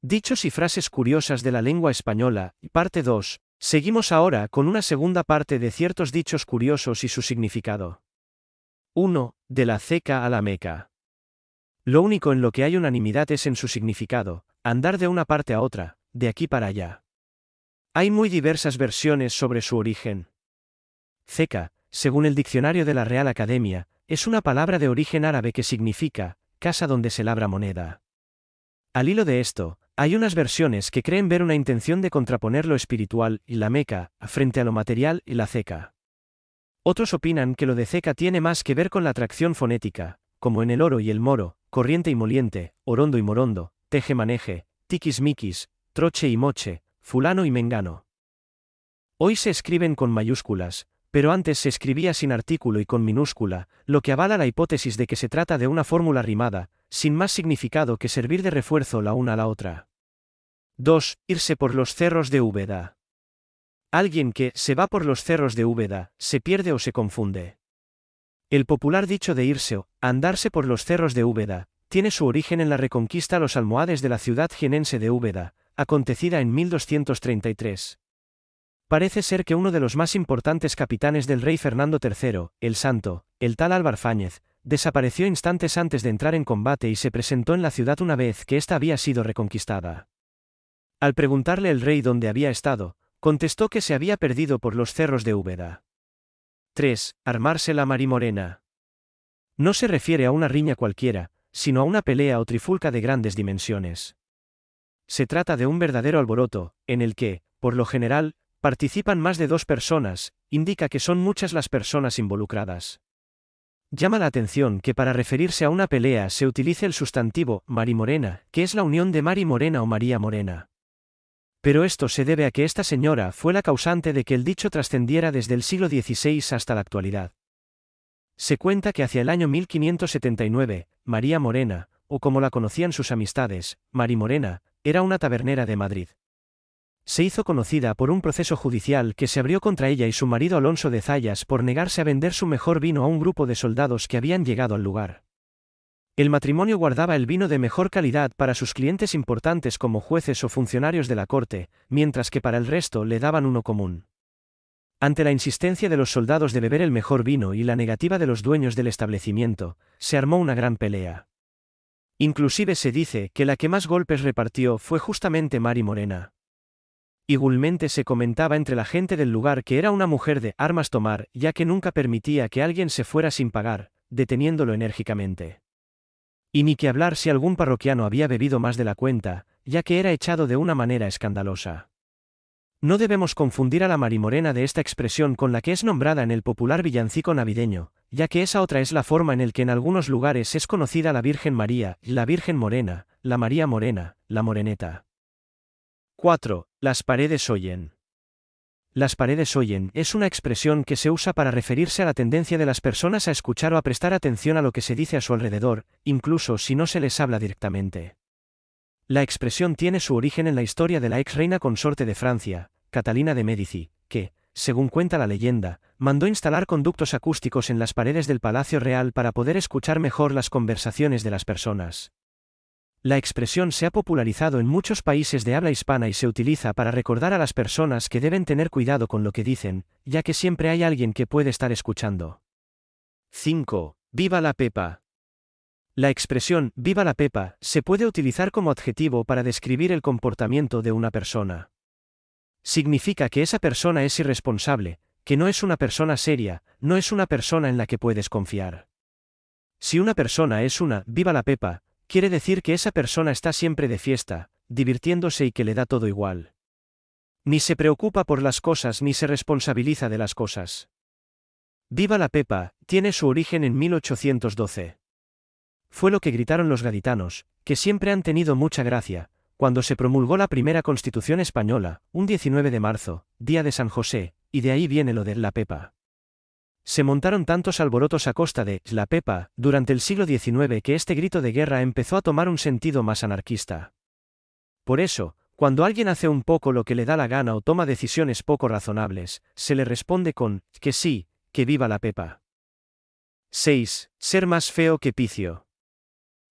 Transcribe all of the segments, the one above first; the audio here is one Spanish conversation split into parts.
Dichos y frases curiosas de la lengua española, parte 2. Seguimos ahora con una segunda parte de ciertos dichos curiosos y su significado. 1. De la Ceca a la Meca. Lo único en lo que hay unanimidad es en su significado, andar de una parte a otra, de aquí para allá. Hay muy diversas versiones sobre su origen. Ceca, según el diccionario de la Real Academia, es una palabra de origen árabe que significa, casa donde se labra moneda. Al hilo de esto, hay unas versiones que creen ver una intención de contraponer lo espiritual y la Meca, frente a lo material y la Ceca. Otros opinan que lo de Ceca tiene más que ver con la atracción fonética, como en el oro y el moro, corriente y moliente, orondo y morondo, teje-maneje, tiquis-miquis, troche y moche, fulano y mengano. Hoy se escriben con mayúsculas, pero antes se escribía sin artículo y con minúscula, lo que avala la hipótesis de que se trata de una fórmula rimada, sin más significado que servir de refuerzo la una a la otra. 2. Irse por los cerros de Úbeda. Alguien que se va por los cerros de Úbeda, se pierde o se confunde. El popular dicho de irse o andarse por los cerros de Úbeda, tiene su origen en la reconquista a los almohades de la ciudad jienense de Úbeda, acontecida en 1233. Parece ser que uno de los más importantes capitanes del rey Fernando III, el Santo, el tal Álvar Fáñez, desapareció instantes antes de entrar en combate y se presentó en la ciudad una vez que ésta había sido reconquistada. Al preguntarle el rey dónde había estado, contestó que se había perdido por los cerros de Úbeda. 3. Armarse la marimorena. No se refiere a una riña cualquiera, sino a una pelea o trifulca de grandes dimensiones. Se trata de un verdadero alboroto, en el que, por lo general, participan más de 2 personas, indica que son muchas las personas involucradas. Llama la atención que para referirse a una pelea se utilice el sustantivo marimorena, que es la unión de Mari Morena o María Morena. Pero esto se debe a que esta señora fue la causante de que el dicho trascendiera desde el siglo XVI hasta la actualidad. Se cuenta que hacia el año 1579, María Morena, o como la conocían sus amistades, Mari Morena, era una tabernera de Madrid. Se hizo conocida por un proceso judicial que se abrió contra ella y su marido Alonso de Zayas por negarse a vender su mejor vino a un grupo de soldados que habían llegado al lugar. El matrimonio guardaba el vino de mejor calidad para sus clientes importantes como jueces o funcionarios de la corte, mientras que para el resto le daban uno común. Ante la insistencia de los soldados de beber el mejor vino y la negativa de los dueños del establecimiento, se armó una gran pelea. Inclusive se dice que la que más golpes repartió fue justamente Mari Morena. Igualmente se comentaba entre la gente del lugar que era una mujer de armas tomar, ya que nunca permitía que alguien se fuera sin pagar, deteniéndolo enérgicamente. Y ni que hablar si algún parroquiano había bebido más de la cuenta, ya que era echado de una manera escandalosa. No debemos confundir a la marimorena de esta expresión con la que es nombrada en el popular villancico navideño, ya que esa otra es la forma en el que en algunos lugares es conocida la Virgen María, la Virgen Morena, la María Morena, la Moreneta. 4. Las paredes oyen. Las paredes oyen es una expresión que se usa para referirse a la tendencia de las personas a escuchar o a prestar atención a lo que se dice a su alrededor, incluso si no se les habla directamente. La expresión tiene su origen en la historia de la ex reina consorte de Francia, Catalina de Médici, que, según cuenta la leyenda, mandó instalar conductos acústicos en las paredes del Palacio Real para poder escuchar mejor las conversaciones de las personas. La expresión se ha popularizado en muchos países de habla hispana y se utiliza para recordar a las personas que deben tener cuidado con lo que dicen, ya que siempre hay alguien que puede estar escuchando. 5. ¡Viva la Pepa! La expresión «viva la Pepa» se puede utilizar como adjetivo para describir el comportamiento de una persona. Significa que esa persona es irresponsable, que no es una persona seria, no es una persona en la que puedes confiar. Si una persona es una «viva la Pepa», quiere decir que esa persona está siempre de fiesta, divirtiéndose y que le da todo igual. Ni se preocupa por las cosas ni se responsabiliza de las cosas. «Viva la Pepa» tiene su origen en 1812. Fue lo que gritaron los gaditanos, que siempre han tenido mucha gracia, cuando se promulgó la primera Constitución española, un 19 de marzo, día de San José, y de ahí viene lo de la Pepa. Se montaron tantos alborotos a costa de la Pepa durante el siglo XIX que este grito de guerra empezó a tomar un sentido más anarquista. Por eso, cuando alguien hace un poco lo que le da la gana o toma decisiones poco razonables, se le responde con que sí, que viva la Pepa. 6. Ser más feo que Picio.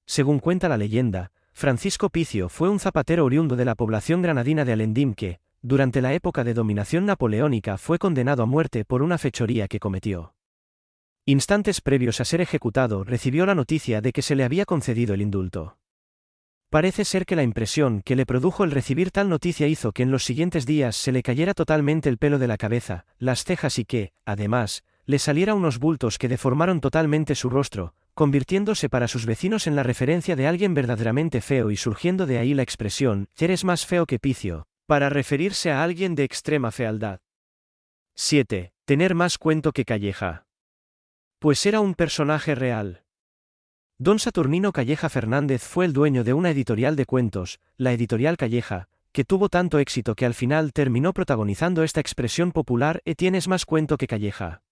Según cuenta la leyenda, Francisco Picio fue un zapatero oriundo de la población granadina de Alendim que, durante la época de dominación napoleónica, fue condenado a muerte por una fechoría que cometió. Instantes previos a ser ejecutado, recibió la noticia de que se le había concedido el indulto. Parece ser que la impresión que le produjo el recibir tal noticia hizo que en los siguientes días se le cayera totalmente el pelo de la cabeza, las cejas y que, además, le saliera unos bultos que deformaron totalmente su rostro, convirtiéndose para sus vecinos en la referencia de alguien verdaderamente feo y surgiendo de ahí la expresión, eres más feo que Picio, para referirse a alguien de extrema fealdad. 7. Tener más cuento que Calleja. Pues era un personaje real. Don Saturnino Calleja Fernández fue el dueño de una editorial de cuentos, la Editorial Calleja, que tuvo tanto éxito que al final terminó protagonizando esta expresión popular: tienes más cuento que Calleja.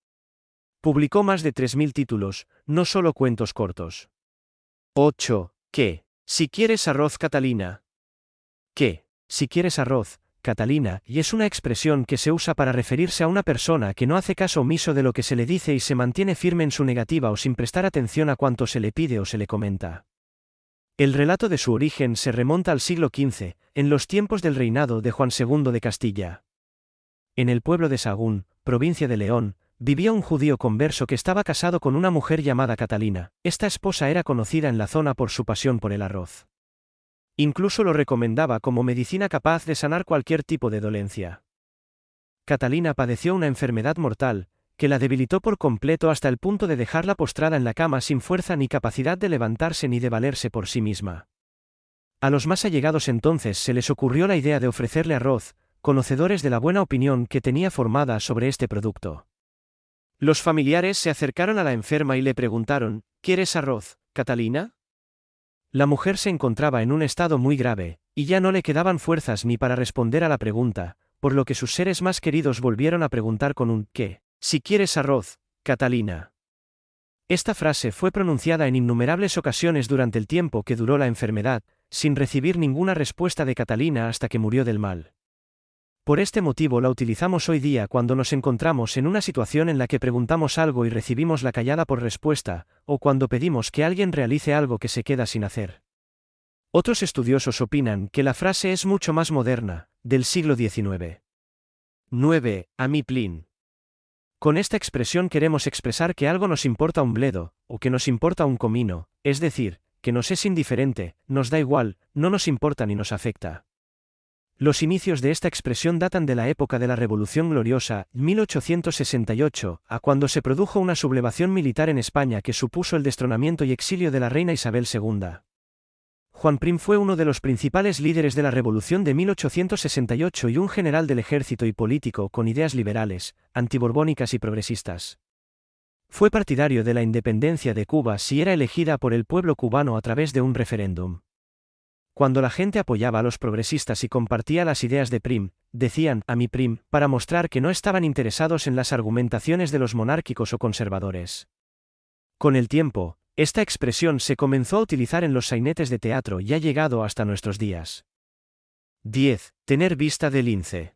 Publicó más de 3.000 títulos, no solo cuentos cortos. 8. ¿Qué? Si quieres arroz, Catalina. ¿Qué? Si quieres arroz, Catalina, y es una expresión que se usa para referirse a una persona que no hace caso omiso de lo que se le dice y se mantiene firme en su negativa o sin prestar atención a cuanto se le pide o se le comenta. El relato de su origen se remonta al siglo XV, en los tiempos del reinado de Juan II de Castilla. En el pueblo de Sahagún, provincia de León, vivía un judío converso que estaba casado con una mujer llamada Catalina. Esta esposa era conocida en la zona por su pasión por el arroz. Incluso lo recomendaba como medicina capaz de sanar cualquier tipo de dolencia. Catalina padeció una enfermedad mortal, que la debilitó por completo hasta el punto de dejarla postrada en la cama sin fuerza ni capacidad de levantarse ni de valerse por sí misma. A los más allegados entonces se les ocurrió la idea de ofrecerle arroz, conocedores de la buena opinión que tenía formada sobre este producto. Los familiares se acercaron a la enferma y le preguntaron, ¿quieres arroz, Catalina? La mujer se encontraba en un estado muy grave, y ya no le quedaban fuerzas ni para responder a la pregunta, por lo que sus seres más queridos volvieron a preguntar con un ¿qué? Si quieres arroz, Catalina. Esta frase fue pronunciada en innumerables ocasiones durante el tiempo que duró la enfermedad, sin recibir ninguna respuesta de Catalina hasta que murió del mal. Por este motivo la utilizamos hoy día cuando nos encontramos en una situación en la que preguntamos algo y recibimos la callada por respuesta, o cuando pedimos que alguien realice algo que se queda sin hacer. Otros estudiosos opinan que la frase es mucho más moderna, del siglo XIX. 9. A mí plin. Con esta expresión queremos expresar que algo nos importa un bledo, o que nos importa un comino, es decir, que nos es indiferente, nos da igual, no nos importa ni nos afecta. Los inicios de esta expresión datan de la época de la Revolución Gloriosa, 1868, a cuando se produjo una sublevación militar en España que supuso el destronamiento y exilio de la reina Isabel II. Juan Prim fue uno de los principales líderes de la Revolución de 1868 y un general del ejército y político con ideas liberales, antiborbónicas y progresistas. Fue partidario de la independencia de Cuba si era elegida por el pueblo cubano a través de un referéndum. Cuando la gente apoyaba a los progresistas y compartía las ideas de Prim, decían a mí Prim, para mostrar que no estaban interesados en las argumentaciones de los monárquicos o conservadores. Con el tiempo, esta expresión se comenzó a utilizar en los sainetes de teatro y ha llegado hasta nuestros días. 10. Tener vista de lince.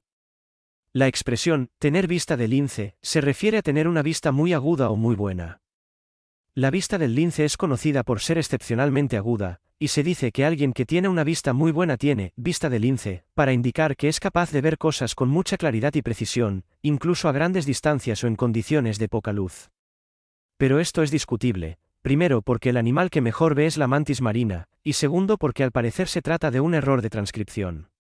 La expresión, tener vista de lince, se refiere a tener una vista muy aguda o muy buena. La vista del lince es conocida por ser excepcionalmente aguda, y se dice que alguien que tiene una vista muy buena tiene vista de lince, para indicar que es capaz de ver cosas con mucha claridad y precisión, incluso a grandes distancias o en condiciones de poca luz. Pero esto es discutible, primero porque el animal que mejor ve es la mantis marina, y segundo porque al parecer se trata de un error de transcripción.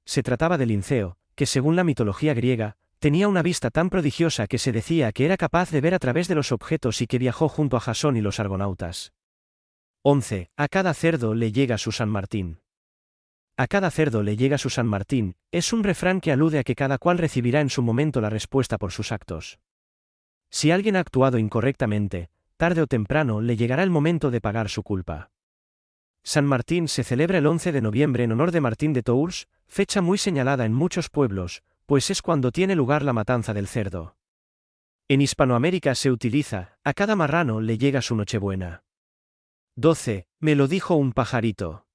Se trataba de Linceo, que según la mitología griega, tenía una vista tan prodigiosa que se decía que era capaz de ver a través de los objetos y que viajó junto a Jasón y los argonautas. 11. A cada cerdo le llega su San Martín. A cada cerdo le llega su San Martín, es un refrán que alude a que cada cual recibirá en su momento la respuesta por sus actos. Si alguien ha actuado incorrectamente, tarde o temprano le llegará el momento de pagar su culpa. San Martín se celebra el 11 de noviembre en honor de Martín de Tours, fecha muy señalada en muchos pueblos, pues es cuando tiene lugar la matanza del cerdo. En Hispanoamérica se utiliza, a cada marrano le llega su Nochebuena. 12. Me lo dijo un pajarito.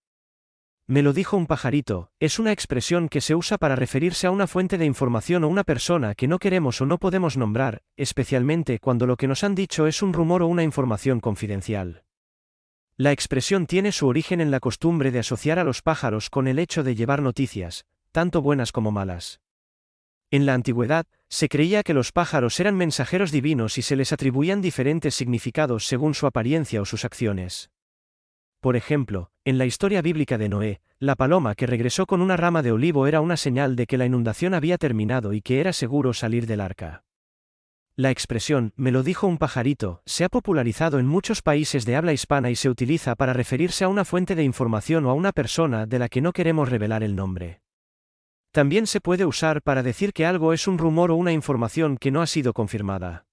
Me lo dijo un pajarito, es una expresión que se usa para referirse a una fuente de información o una persona que no queremos o no podemos nombrar, especialmente cuando lo que nos han dicho es un rumor o una información confidencial. La expresión tiene su origen en la costumbre de asociar a los pájaros con el hecho de llevar noticias, tanto buenas como malas. En la antigüedad, se creía que los pájaros eran mensajeros divinos y se les atribuían diferentes significados según su apariencia o sus acciones. Por ejemplo, en la historia bíblica de Noé, la paloma que regresó con una rama de olivo era una señal de que la inundación había terminado y que era seguro salir del arca. La expresión, me lo dijo un pajarito, se ha popularizado en muchos países de habla hispana y se utiliza para referirse a una fuente de información o a una persona de la que no queremos revelar el nombre. También se puede usar para decir que algo es un rumor o una información que no ha sido confirmada.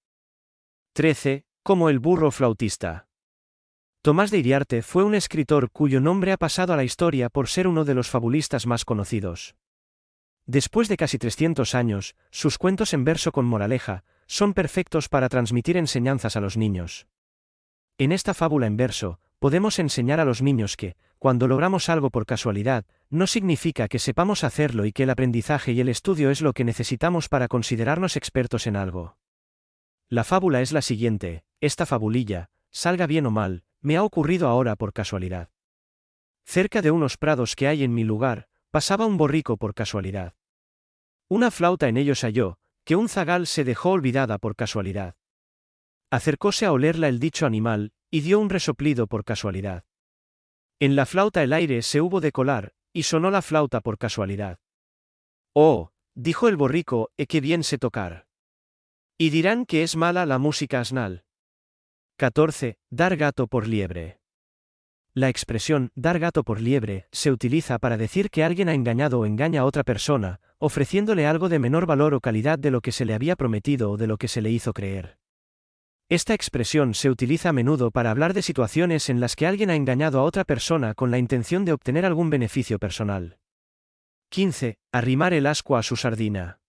13. Como el burro flautista. Tomás de Iriarte fue un escritor cuyo nombre ha pasado a la historia por ser uno de los fabulistas más conocidos. Después de casi 300 años, sus cuentos en verso con moraleja, son perfectos para transmitir enseñanzas a los niños. En esta fábula en verso, podemos enseñar a los niños que, cuando logramos algo por casualidad, no significa que sepamos hacerlo y que el aprendizaje y el estudio es lo que necesitamos para considerarnos expertos en algo. La fábula es la siguiente: esta fabulilla, salga bien o mal, me ha ocurrido ahora por casualidad. Cerca de unos prados que hay en mi lugar, pasaba un borrico por casualidad. Una flauta en ellos halló, que un zagal se dejó olvidada por casualidad. Acercóse a olerla el dicho animal, y dio un resoplido por casualidad. En la flauta el aire se hubo de colar, y sonó la flauta por casualidad. Oh, dijo el borrico, qué bien sé tocar. Y dirán que es mala la música asnal. 14. Dar gato por liebre. La expresión, dar gato por liebre, se utiliza para decir que alguien ha engañado o engaña a otra persona, ofreciéndole algo de menor valor o calidad de lo que se le había prometido o de lo que se le hizo creer. Esta expresión se utiliza a menudo para hablar de situaciones en las que alguien ha engañado a otra persona con la intención de obtener algún beneficio personal. 15. Arrimar el ascua a su sardina.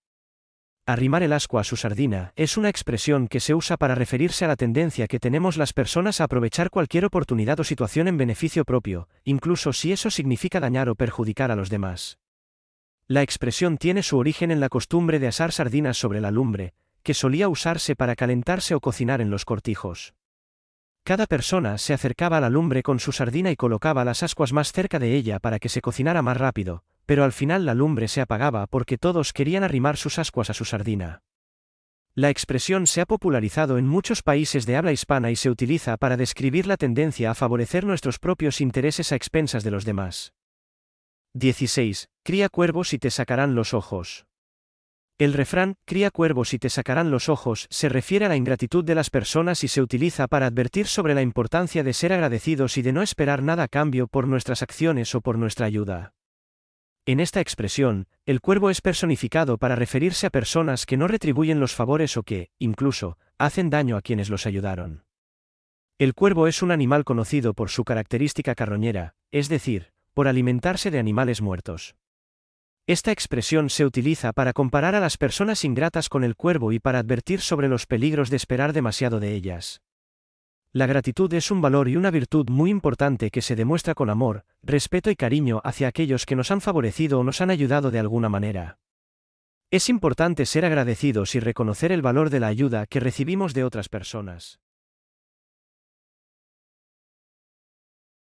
Arrimar el ascua a su sardina es una expresión que se usa para referirse a la tendencia que tenemos las personas a aprovechar cualquier oportunidad o situación en beneficio propio, incluso si eso significa dañar o perjudicar a los demás. La expresión tiene su origen en la costumbre de asar sardinas sobre la lumbre, que solía usarse para calentarse o cocinar en los cortijos. Cada persona se acercaba a la lumbre con su sardina y colocaba las ascuas más cerca de ella para que se cocinara más rápido, pero al final la lumbre se apagaba porque todos querían arrimar sus ascuas a su sardina. La expresión se ha popularizado en muchos países de habla hispana y se utiliza para describir la tendencia a favorecer nuestros propios intereses a expensas de los demás. 16. Cría cuervos y te sacarán los ojos. El refrán, cría cuervos y te sacarán los ojos, se refiere a la ingratitud de las personas y se utiliza para advertir sobre la importancia de ser agradecidos y de no esperar nada a cambio por nuestras acciones o por nuestra ayuda. En esta expresión, el cuervo es personificado para referirse a personas que no retribuyen los favores o que, incluso, hacen daño a quienes los ayudaron. El cuervo es un animal conocido por su característica carroñera, es decir, por alimentarse de animales muertos. Esta expresión se utiliza para comparar a las personas ingratas con el cuervo y para advertir sobre los peligros de esperar demasiado de ellas. La gratitud es un valor y una virtud muy importante que se demuestra con amor, respeto y cariño hacia aquellos que nos han favorecido o nos han ayudado de alguna manera. Es importante ser agradecidos y reconocer el valor de la ayuda que recibimos de otras personas.